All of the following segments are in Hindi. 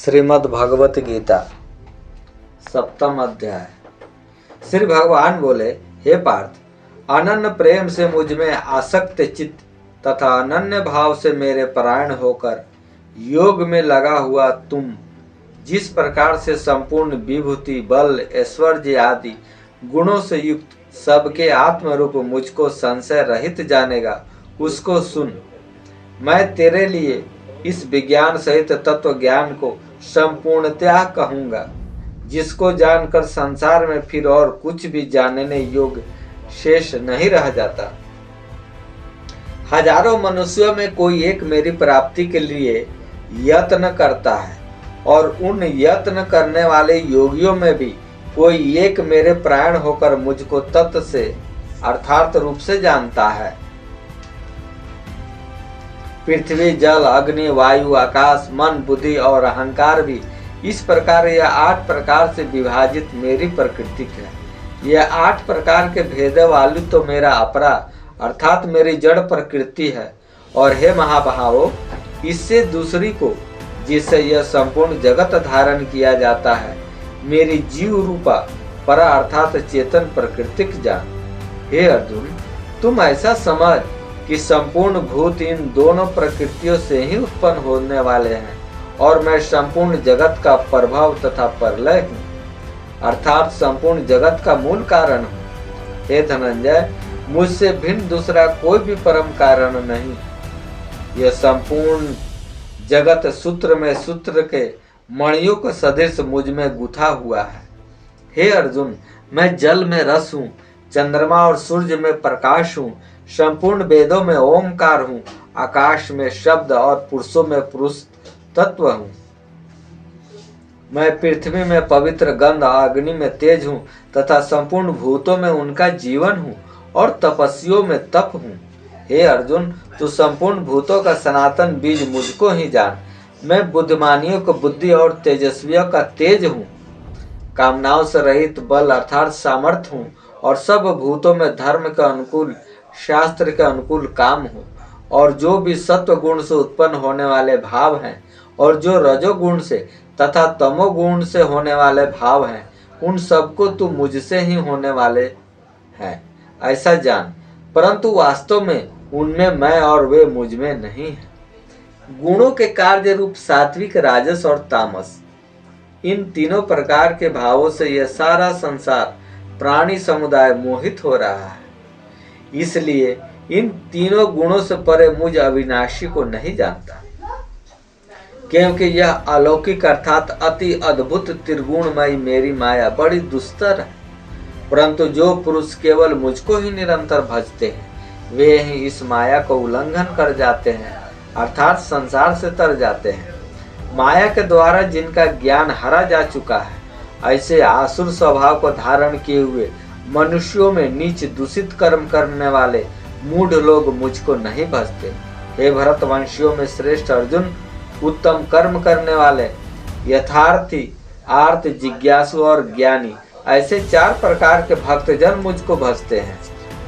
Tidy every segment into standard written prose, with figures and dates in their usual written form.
श्रीमद् भगवत गीता सप्तम अध्याय। श्री भगवान बोले, हे पार्थ, अनन्य प्रेम से मुझ में आसक्त चित्त तथा अनन्य भाव से मेरे परायण होकर योग में लगा हुआ तुम जिस प्रकार से संपूर्ण विभूति, बल, ऐश्वर्य आदि गुणों से युक्त सबके आत्मरूप मुझको संशय रहित जानेगा, उसको सुन। मैं तेरे लिए इस विज्ञान सहित तत्व ज्ञान को संपूर्णतया कहूँगा, जिसको जानकर संसार में फिर और कुछ भी जानने योग्य शेष नहीं रह जाता। हजारों मनुष्यों में कोई एक मेरी प्राप्ति के लिए यत्न करता है, और उन यत्न करने वाले योगियों में भी कोई एक मेरे प्राण होकर मुझको तत्व से अर्थात रूप से जानता है। पृथ्वी, जल, अग्नि, वायु, आकाश, मन, बुद्धि और अहंकार भी इस प्रकार यह 8 प्रकार से विभाजित मेरी प्रकृति है। यह 8 प्रकार के भेद वाली तो मेरा अपरा अर्थात मेरी जड़ प्रकृति है। और हे महाभावों, इससे दूसरी को जिससे यह संपूर्ण जगत धारण किया जाता है, मेरी जीव रूपा परा अर्थात चेतन प्रकृतिक जान। हे अर्जुन, तुम ऐसा समझ कि संपूर्ण भूत इन दोनों प्रकृतियों से ही उत्पन्न होने वाले हैं, और मैं संपूर्ण जगत का प्रभाव तथा प्रलय हूँ, अर्थात संपूर्ण जगत का मूल कारण हूँ। हे धनंजय, मुझसे भिन्न दूसरा कोई भी परम कारण नहीं। यह संपूर्ण जगत सूत्र में सूत्र के मणियों के सदृश मुझ में गुथा हुआ है। हे अर्जुन, मैं जल में रस हूँ, चंद्रमा और सूर्य में प्रकाश हूँ, संपूर्ण वेदों में ओमकार हूँ, आकाश में शब्द और पुरुषों में पुरुष तत्व हूँ। मैं पृथ्वी में पवित्र गंध, अग्नि में तेज हूँ तथा संपूर्ण भूतों में उनका जीवन हूँ, और तपस्वियों में तप हूँ। हे अर्जुन, तू संपूर्ण भूतों का सनातन बीज मुझको ही जान। मैं बुद्धिमानियों को बुद्धि और तेजस्वियों का तेज हूँ, कामनाओं से रहित बल अर्थात सामर्थ्य हूँ, और सब भूतों में धर्म के अनुकूल, शास्त्र के अनुकूल काम हो। और जो भी सत्व गुण से उत्पन्न होने वाले भाव हैं, और जो रजोगुण से तथा तमोगुण से होने वाले भाव हैं, उन सबको तू मुझसे ही होने वाले हैं, ऐसा जान। परंतु वास्तव में उनमें मैं और वे मुझ में नहीं है। गुणों के कार्य रूप सात्विक, राजस और तामस, इन तीनों प्रकार के भावों से यह सारा संसार प्राणी समुदाय मोहित हो रहा है। इसलिए इन तीनों गुणों से परे मुझ अविनाशी को नहीं जानता, क्योंकि यह अलौकिक अर्थात अति अद्भुत त्रिगुणमयी मेरी माया बड़ी दुस्तर है। परंतु जो पुरुष केवल मुझको ही निरंतर भजते हैं, वे ही इस माया को उल्लंघन कर जाते हैं, अर्थात संसार से तर जाते हैं। माया के द्वारा जिनका ज्ञान हरा जा चुका है, ऐसे आसुर स्वभाव को धारण किए हुए मनुष्यों में नीच दूषित कर्म करने वाले मूढ़ लोग मुझको नहीं भजते। हे भरतवंशियों में श्रेष्ठ अर्जुन, उत्तम कर्म करने वाले, यथार्थी, आर्त, जिज्ञासु और ज्ञानी, ऐसे 4 प्रकार के भक्तजन मुझको भजते हैं।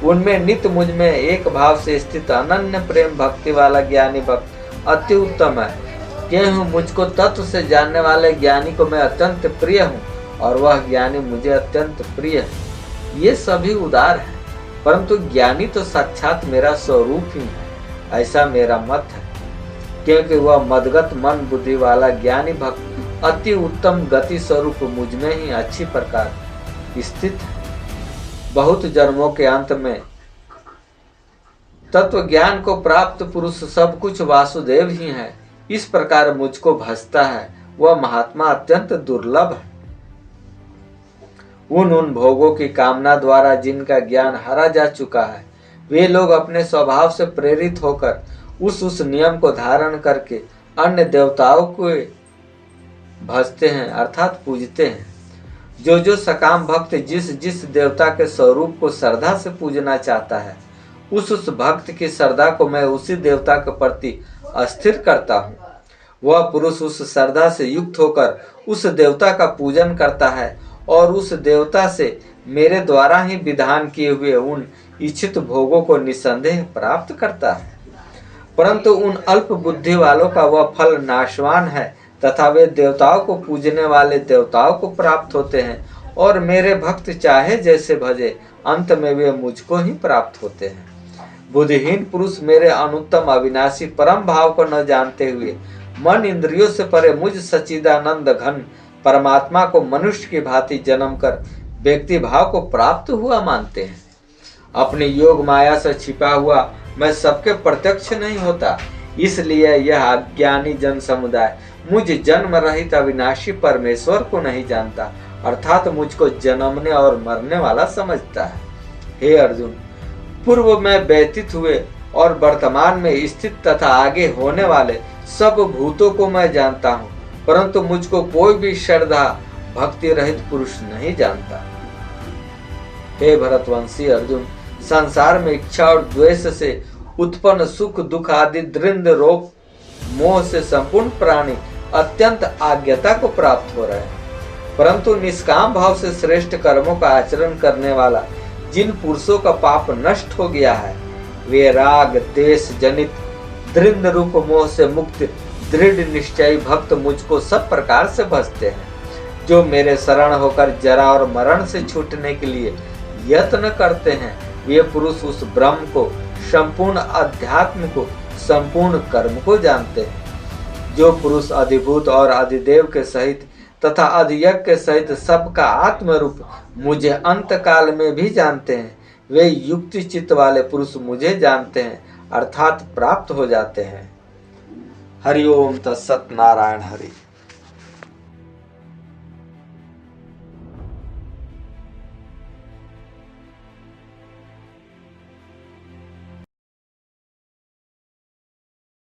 उनमें नित्य मुझ में एक भाव से स्थित अनन्य प्रेम भक्ति वाला ज्ञानी भक्त अति उत्तम है। क्यों मुझको तत्व से जानने वाले ज्ञानी को मैं अत्यंत प्रिय हूँ, और वह ज्ञानी मुझे अत्यंत प्रिय है। ये सभी उदार हैं, परंतु ज्ञानी तो साक्षात मेरा स्वरूप ही है, ऐसा मेरा मत है। क्योंकि वह मदगत मन बुद्धि वाला ज्ञानी भक्त अति उत्तम गति स्वरूप मुझ में ही अच्छी प्रकार स्थित है। बहुत जन्मों के अंत में तत्व ज्ञान को प्राप्त पुरुष सब कुछ वासुदेव ही है, इस प्रकार मुझको भजता है, वह महात्मा अत्यंत दुर्लभ है। उन भोगों की कामना द्वारा जिनका ज्ञान हरा जा चुका है, वे लोग अपने स्वभाव से प्रेरित होकर उस नियम को धारण करके अन्य देवताओं को भजते हैं अर्थात पूजते हैं। जो सकाम भक्त जिस देवता के स्वरूप को श्रद्धा से पूजना चाहता है, उस भक्त की श्रद्धा को मैं उसी देवता के प्रति अस्थिर करता हूँ। वह पुरुष उस श्रद्धा से युक्त होकर उस देवता का पूजन करता है, और उस देवता से मेरे द्वारा ही विधान किए हुए उन इच्छित भोगों को निसंदेह प्राप्त करता है। परंतु उन अल्प बुद्धि वालों का वह फल नाशवान है तथा वे देवताओं को पूजने वाले देवताओं को प्राप्त होते हैं, और मेरे भक्त चाहे जैसे भजे अंत में वे मुझको ही प्राप्त होते हैं। बुद्धिहीन पुरुष मेरे अनुत्तम अविनाशी परम भाव को न जानते हुए मन इंद्रियों से परे मुझ सच्चिदानंद घन परमात्मा को मनुष्य की भांति जन्म कर व्यक्ति भाव को प्राप्त हुआ मानते हैं। अपनी योग माया से छिपा हुआ मैं सबके प्रत्यक्ष नहीं होता, इसलिए यह अज्ञानी जन समुदाय मुझ जन्म रहित अविनाशी परमेश्वर को नहीं जानता, अर्थात मुझको जन्मने और मरने वाला समझता है। हे अर्जुन, पूर्व में व्यतीत हुए और वर्तमान में स्थित तथा आगे होने वाले सब भूतों को मैं जानता हूँ, परंतु मुझको कोई भी श्रद्धा भक्ति रहित पुरुष नहीं जानता। हे भरतवंशी अर्जुन, संसार में इच्छा और द्वेष से उत्पन्न सुख दुख आदि द्वंद रोग मोह से संपूर्ण प्राणी अत्यंत आज्ञता को प्राप्त हो रहे हैं, परंतु निष्काम भाव से श्रेष्ठ कर्मों का आचरण करने वाला जिन पुरुषों का पाप नष्ट हो गया है, वे राग देश जनित द्वंद रूप मोह से मुक्त दृढ़ निश्चयी भक्त मुझको सब प्रकार से भजते हैं। जो मेरे शरण होकर जरा और मरण से छूटने के लिए यत्न करते हैं, वे पुरुष उस ब्रह्म को, संपूर्ण अध्यात्म को, संपूर्ण कर्म को जानते हैं। जो पुरुष अधिभूत और अधिदेव के सहित तथा अधियज्ञ के सहित सबका आत्म रूप मुझे अंत काल में भी जानते हैं, वे युक्ति चित्त वाले पुरुष मुझे जानते हैं, अर्थात प्राप्त हो जाते हैं। हरि ओम तत्सत। नारायण हरि।